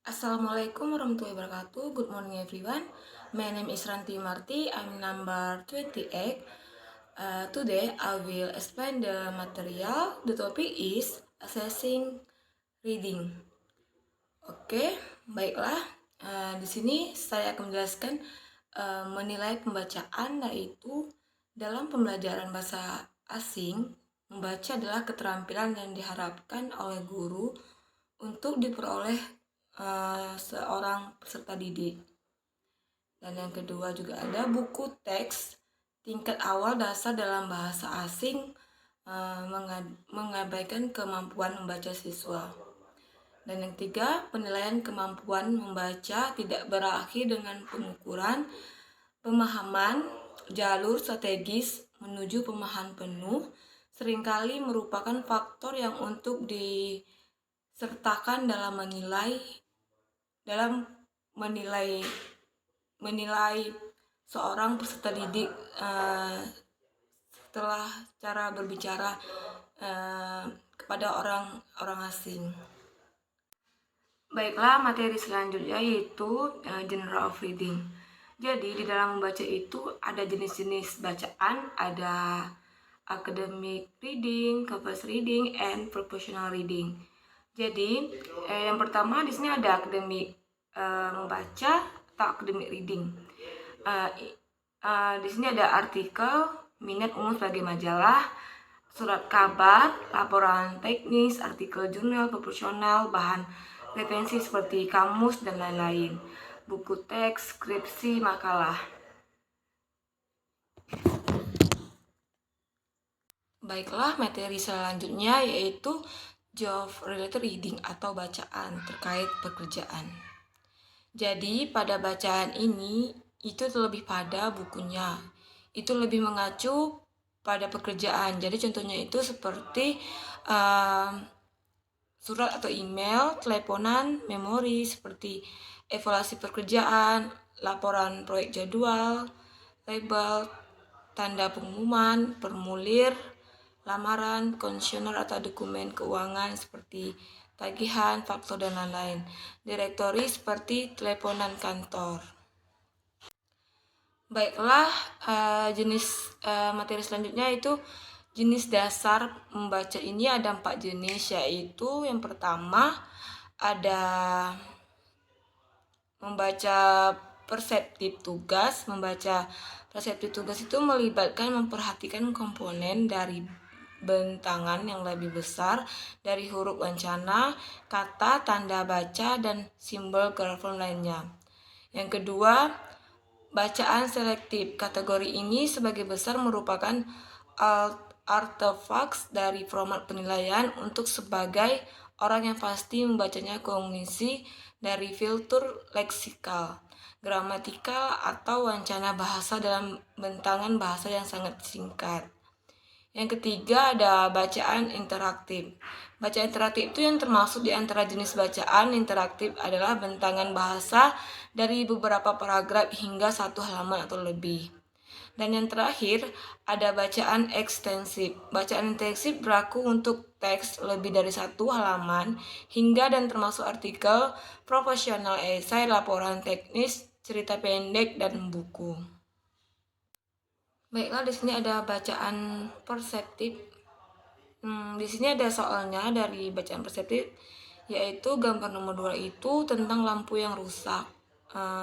Assalamualaikum warahmatullahi wabarakatuh. Good morning everyone. My name is Ranti Marti. I'm number 28. Today I will explain the material. The topic is assessing reading. Oke, baiklah. Di sini saya akan menjelaskan menilai pembacaan, yaitu dalam pembelajaran bahasa asing, membaca adalah keterampilan yang diharapkan oleh guru untuk diperoleh seorang peserta didik. Dan yang kedua juga ada buku teks tingkat awal dasar dalam bahasa asing mengabaikan kemampuan membaca siswa. Dan yang ketiga, penilaian kemampuan membaca tidak berakhir dengan pengukuran pemahaman. Jalur strategis menuju pemahaman penuh seringkali merupakan faktor yang untuk disertakan dalam menilai seorang peserta didik setelah cara berbicara kepada orang asing. Baiklah, materi selanjutnya yaitu genre of reading. Jadi di dalam membaca itu ada jenis-jenis bacaan, ada academic reading, covers reading, and professional reading. Jadi yang pertama di sini ada akademik membaca atau academic reading. Di sini ada artikel, minat umum sebagai majalah, surat kabar, laporan teknis, artikel jurnal profesional, bahan referensi seperti kamus dan lain-lain, buku teks, skripsi, makalah. Baiklah, materi selanjutnya yaitu job related reading atau bacaan terkait pekerjaan. Jadi pada bacaan ini itu terlebih pada bukunya, itu lebih mengacu pada pekerjaan. Jadi contohnya itu seperti surat atau email, teleponan, memori seperti evaluasi pekerjaan, laporan proyek jadwal, label, tanda pengumuman, formulir, lamaran, konsesioner atau dokumen keuangan seperti tagihan, faktur dan lain-lain. Direktori seperti teleponan kantor. Baiklah, jenis materi selanjutnya itu jenis dasar membaca. Ini ada 4 jenis, yaitu yang pertama ada membaca perseptif tugas. Membaca perseptif tugas itu melibatkan memperhatikan komponen dari bentangan yang lebih besar dari huruf wancana, kata, tanda baca, dan simbol grafem lainnya. Yang kedua, bacaan selektif. Kategori ini sebagai besar merupakan artefaks dari format penilaian untuk sebagai orang yang pasti membacanya kognisi dari filter leksikal, gramatikal, atau wancana bahasa dalam bentangan bahasa yang sangat singkat. Yang ketiga ada bacaan interaktif. Bacaan interaktif itu yang termasuk di antara jenis bacaan interaktif adalah bentangan bahasa dari beberapa paragraf hingga 1 halaman atau lebih. Dan yang terakhir ada bacaan ekstensif. Bacaan ekstensif berlaku untuk teks lebih dari 1 halaman hingga dan termasuk artikel, profesional, esai, laporan teknis, cerita pendek, dan buku. Baiklah, di sini ada bacaan perseptif. Di sini ada soalnya dari bacaan perseptif, yaitu gambar nomor 2 itu tentang lampu yang rusak.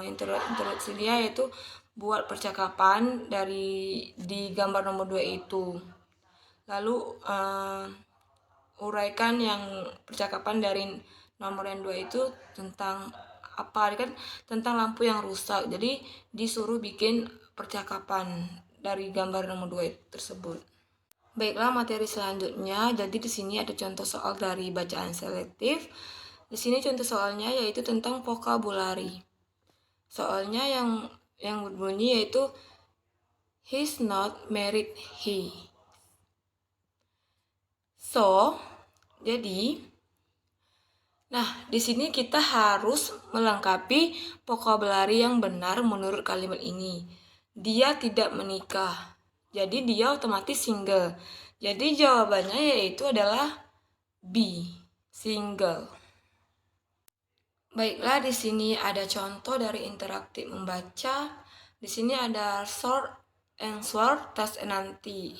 Introduksinya yaitu buat percakapan di gambar nomor 2 itu. Lalu uraikan yang percakapan dari nomor yang 2 itu tentang apa, kan tentang lampu yang rusak. Jadi disuruh bikin percakapan dari gambar nomor 2 tersebut. Baiklah, materi selanjutnya. Jadi di sini ada contoh soal dari bacaan selektif. Di sini contoh soalnya yaitu tentang vokabulari. Soalnya yang berbunyi yaitu he's not married, he. So, jadi di sini kita harus melengkapi vokabulari yang benar menurut kalimat ini. Dia tidak menikah. Jadi dia otomatis single. Jadi jawabannya yaitu adalah B, single. Baiklah, di sini ada contoh dari interaktif membaca. Di sini ada short answer, task and nanti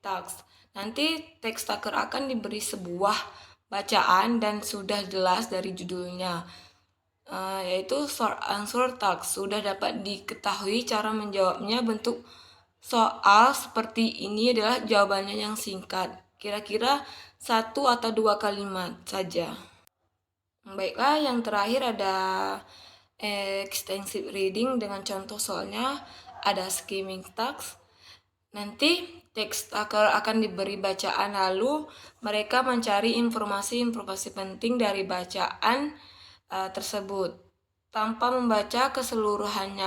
task. Nanti teks taker akan diberi sebuah bacaan dan sudah jelas dari judulnya, yaitu short answer task. Sudah dapat diketahui cara menjawabnya. Bentuk soal seperti ini adalah jawabannya yang singkat, kira-kira 1 atau 2 kalimat saja. Baiklah, yang terakhir ada extensive reading dengan contoh soalnya ada skimming task. Nanti teks taker akan diberi bacaan, lalu mereka mencari informasi-informasi penting dari bacaan tersebut tanpa membaca keseluruhan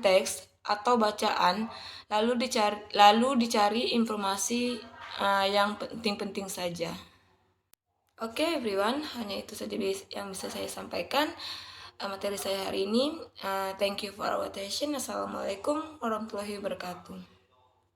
teks atau bacaan, lalu dicari informasi yang penting-penting saja. Oke, everyone, hanya itu saja yang bisa saya sampaikan materi saya hari ini. Thank you for our attention. Assalamualaikum warahmatullahi wabarakatuh.